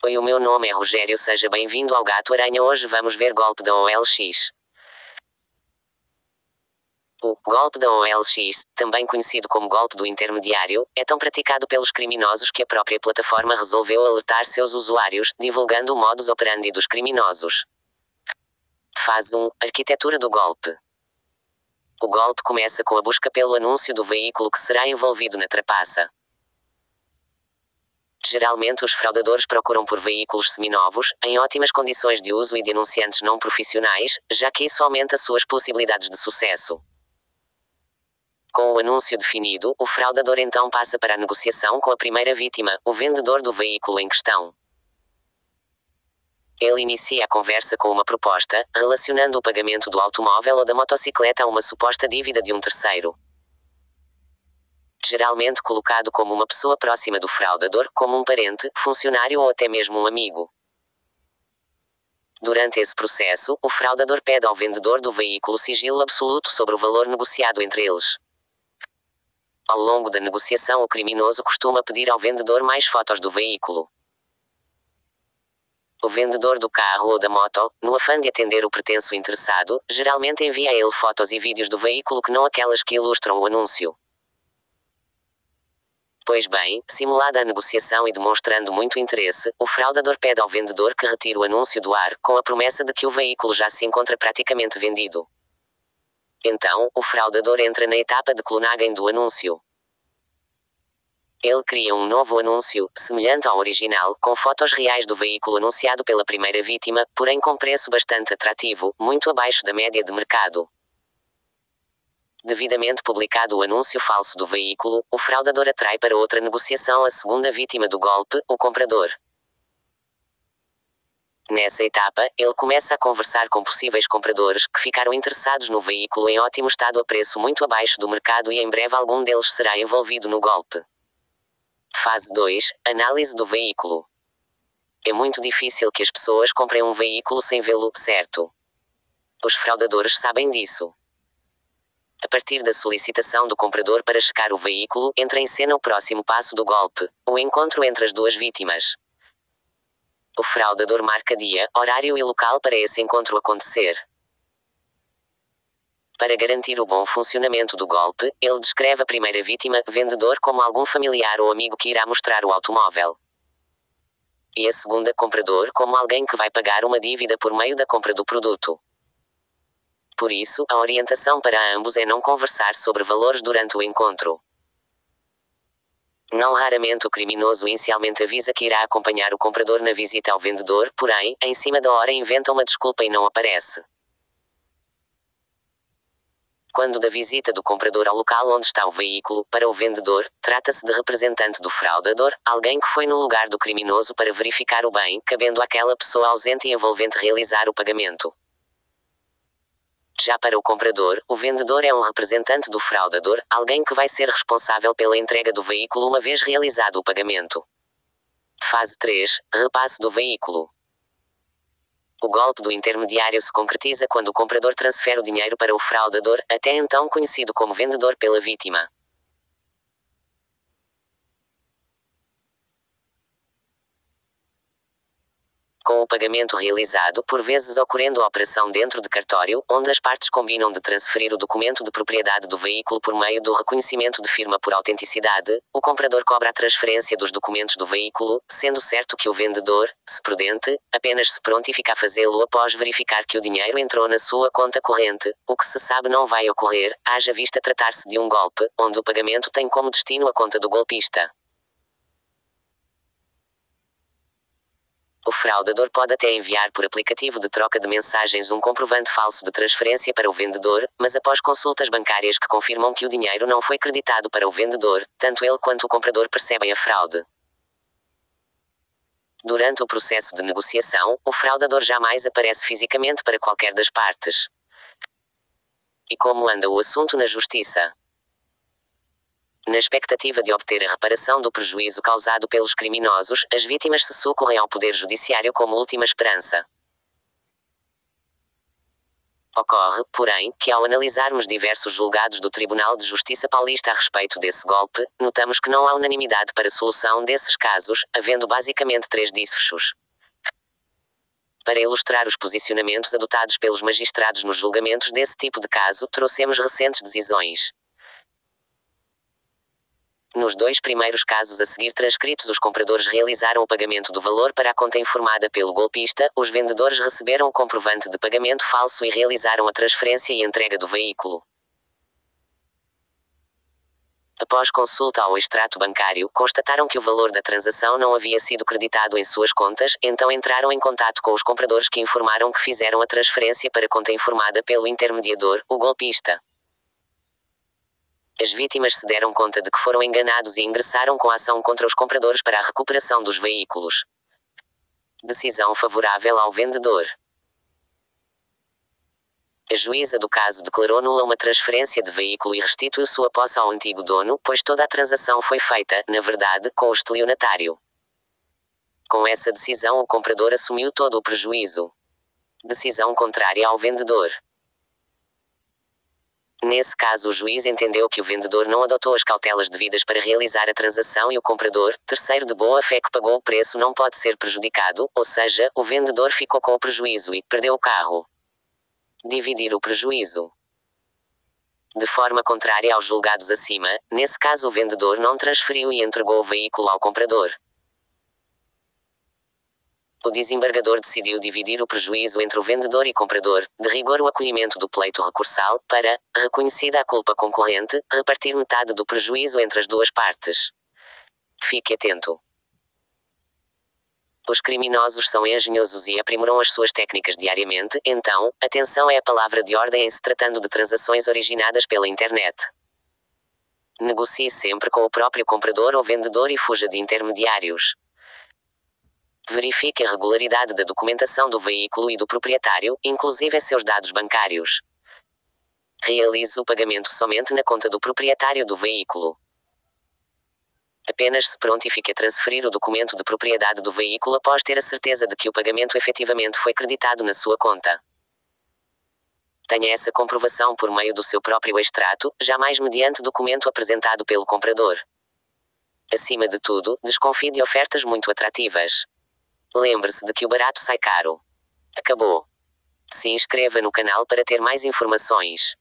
Oi, o meu nome é Rogério, seja bem-vindo ao Gato Aranha. Hoje vamos ver golpe da OLX. O golpe da OLX, também conhecido como golpe do intermediário, é tão praticado pelos criminosos que a própria plataforma resolveu alertar seus usuários, divulgando o modus operandi dos criminosos. Fase 1. Arquitetura do golpe. O golpe começa com a busca pelo anúncio do veículo que será envolvido na trapaça. Geralmente os fraudadores procuram por veículos seminovos, em ótimas condições de uso e de anunciantes não profissionais, já que isso aumenta suas possibilidades de sucesso. Com o anúncio definido, o fraudador então passa para a negociação com a primeira vítima, o vendedor do veículo em questão. Ele inicia a conversa com uma proposta, relacionando o pagamento do automóvel ou da motocicleta a uma suposta dívida de um terceiro. Geralmente colocado como uma pessoa próxima do fraudador, como um parente, funcionário ou até mesmo um amigo. Durante esse processo, o fraudador pede ao vendedor do veículo sigilo absoluto sobre o valor negociado entre eles. Ao longo da negociação, o criminoso costuma pedir ao vendedor mais fotos do veículo. O vendedor do carro ou da moto, no afã de atender o pretenso interessado, geralmente envia a ele fotos e vídeos do veículo que não aquelas que ilustram o anúncio. Pois bem, simulada a negociação e demonstrando muito interesse, o fraudador pede ao vendedor que retire o anúncio do ar, com a promessa de que o veículo já se encontra praticamente vendido. Então, o fraudador entra na etapa de clonagem do anúncio. Ele cria um novo anúncio, semelhante ao original, com fotos reais do veículo anunciado pela primeira vítima, porém com preço bastante atrativo, muito abaixo da média de mercado. Devidamente publicado o anúncio falso do veículo, o fraudador atrai para outra negociação a segunda vítima do golpe, o comprador. Nessa etapa, ele começa a conversar com possíveis compradores que ficaram interessados no veículo em ótimo estado a preço muito abaixo do mercado e em breve algum deles será envolvido no golpe. Fase 2. Análise do veículo. É muito difícil que as pessoas comprem um veículo sem vê-lo certo. Os fraudadores sabem disso. A partir da solicitação do comprador para checar o veículo, entra em cena o próximo passo do golpe, o encontro entre as duas vítimas. O fraudador marca dia, horário e local para esse encontro acontecer. Para garantir o bom funcionamento do golpe, ele descreve a primeira vítima, vendedor, como algum familiar ou amigo que irá mostrar o automóvel. E a segunda, comprador, como alguém que vai pagar uma dívida por meio da compra do produto. Por isso, a orientação para ambos é não conversar sobre valores durante o encontro. Não raramente o criminoso inicialmente avisa que irá acompanhar o comprador na visita ao vendedor, porém, em cima da hora inventa uma desculpa e não aparece. Quando da visita do comprador ao local onde está o veículo, para o vendedor, trata-se de representante do fraudador, alguém que foi no lugar do criminoso para verificar o bem, cabendo àquela pessoa ausente e envolvente realizar o pagamento. Já para o comprador, o vendedor é um representante do fraudador, alguém que vai ser responsável pela entrega do veículo uma vez realizado o pagamento. Fase 3. Repasse do veículo. O golpe do intermediário se concretiza quando o comprador transfere o dinheiro para o fraudador, até então conhecido como vendedor pela vítima. Com o pagamento realizado, por vezes ocorrendo a operação dentro de cartório, onde as partes combinam de transferir o documento de propriedade do veículo por meio do reconhecimento de firma por autenticidade, o comprador cobra a transferência dos documentos do veículo, sendo certo que o vendedor, se prudente, apenas se prontifica a fazê-lo após verificar que o dinheiro entrou na sua conta corrente, o que se sabe não vai ocorrer, haja vista tratar-se de um golpe, onde o pagamento tem como destino a conta do golpista. O fraudador pode até enviar por aplicativo de troca de mensagens um comprovante falso de transferência para o vendedor, mas após consultas bancárias que confirmam que o dinheiro não foi creditado para o vendedor, tanto ele quanto o comprador percebem a fraude. Durante o processo de negociação, o fraudador jamais aparece fisicamente para qualquer das partes. E como anda o assunto na justiça? Na expectativa de obter a reparação do prejuízo causado pelos criminosos, as vítimas se socorrem ao Poder Judiciário como última esperança. Ocorre, porém, que ao analisarmos diversos julgados do Tribunal de Justiça Paulista a respeito desse golpe, notamos que não há unanimidade para a solução desses casos, havendo basicamente 3 desfechos. Para ilustrar os posicionamentos adotados pelos magistrados nos julgamentos desse tipo de caso, trouxemos recentes decisões. Nos 2 primeiros casos a seguir transcritos, os compradores realizaram o pagamento do valor para a conta informada pelo golpista, os vendedores receberam o comprovante de pagamento falso e realizaram a transferência e entrega do veículo. Após consulta ao extrato bancário, constataram que o valor da transação não havia sido creditado em suas contas, então entraram em contato com os compradores que informaram que fizeram a transferência para a conta informada pelo intermediador, o golpista. As vítimas se deram conta de que foram enganados e ingressaram com a ação contra os compradores para a recuperação dos veículos. Decisão favorável ao vendedor. A juíza do caso declarou nula uma transferência de veículo e restituiu sua posse ao antigo dono, pois toda a transação foi feita, na verdade, com o estelionatário. Com essa decisão, o comprador assumiu todo o prejuízo. Decisão contrária ao vendedor. Nesse caso, o juiz entendeu que o vendedor não adotou as cautelas devidas para realizar a transação e o comprador, terceiro de boa fé que pagou o preço, não pode ser prejudicado, ou seja, o vendedor ficou com o prejuízo e perdeu o carro. Dividir o prejuízo. De forma contrária aos julgados acima, nesse caso o vendedor não transferiu e entregou o veículo ao comprador. O desembargador decidiu dividir o prejuízo entre o vendedor e comprador, de rigor o acolhimento do pleito recursal, para, reconhecida a culpa concorrente, repartir metade do prejuízo entre as 2 partes. Fique atento. Os criminosos são engenhosos e aprimoram as suas técnicas diariamente, então, atenção é a palavra de ordem em se tratando de transações originadas pela internet. Negocie sempre com o próprio comprador ou vendedor e fuja de intermediários. Verifique a regularidade da documentação do veículo e do proprietário, inclusive seus dados bancários. Realize o pagamento somente na conta do proprietário do veículo. Apenas se prontifique a transferir o documento de propriedade do veículo após ter a certeza de que o pagamento efetivamente foi creditado na sua conta. Tenha essa comprovação por meio do seu próprio extrato, jamais mediante documento apresentado pelo comprador. Acima de tudo, desconfie de ofertas muito atrativas. Lembre-se de que o barato sai caro. Acabou. Se inscreva no canal para ter mais informações.